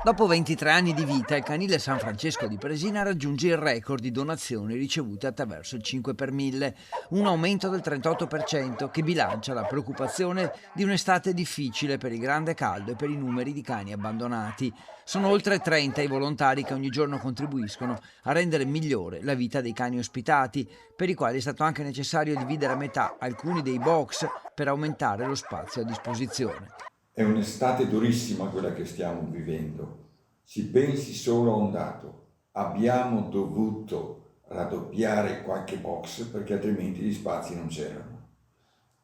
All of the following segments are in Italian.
Dopo 23 anni di vita, il canile San Francesco di Presina raggiunge il record di donazioni ricevute attraverso il 5 per 1000, un aumento del 38% che bilancia la preoccupazione di un'estate difficile per il grande caldo e per i numeri di cani abbandonati. Sono oltre 30 i volontari che ogni giorno contribuiscono a rendere migliore la vita dei cani ospitati, per i quali è stato anche necessario dividere a metà alcuni dei box per aumentare lo spazio a disposizione. È un'estate durissima quella che stiamo vivendo. Si pensi solo a un dato. Abbiamo dovuto raddoppiare qualche box perché altrimenti gli spazi non c'erano.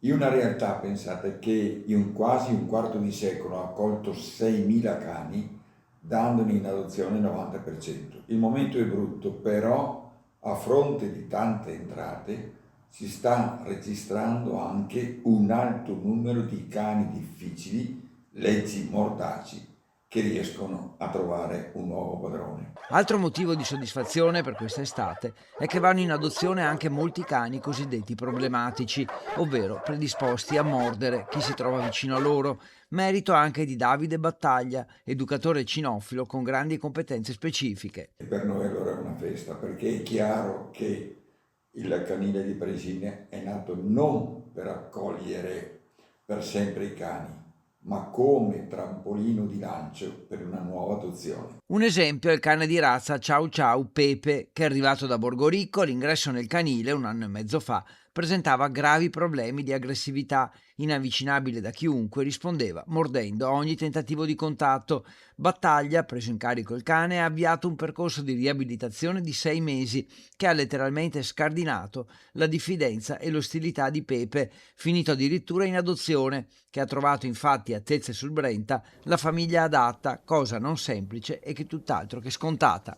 In una realtà, pensate che in quasi un quarto di secolo ha accolto 6.000 cani, dandone in adozione il 90%. Il momento è brutto, però a fronte di tante entrate si sta registrando anche un alto numero di cani difficili, leggi mordaci, che riescono a trovare un nuovo padrone. Altro motivo di soddisfazione per quest'estate è che vanno in adozione anche molti cani cosiddetti problematici, ovvero predisposti a mordere chi si trova vicino a loro, merito anche di Davide Battaglia, educatore cinofilo con grandi competenze specifiche. E per noi allora è una festa, perché è chiaro che il canile di Presine è nato non per accogliere per sempre i cani, ma come trampolino di lancio per una nuova adozione. Un esempio è il cane di razza Ciao Ciao Pepe, che è arrivato da Borgoricco all'ingresso nel canile un anno e mezzo fa. Presentava gravi problemi di aggressività, inavvicinabile da chiunque, rispondeva mordendo a ogni tentativo di contatto. Battaglia, preso in carico il cane, ha avviato un percorso di riabilitazione di 6 mesi che ha letteralmente scardinato la diffidenza e l'ostilità di Pepe, finito addirittura in adozione, che ha trovato infatti a Tezze sul Brenta la famiglia adatta, cosa non semplice e che tutt'altro che scontata.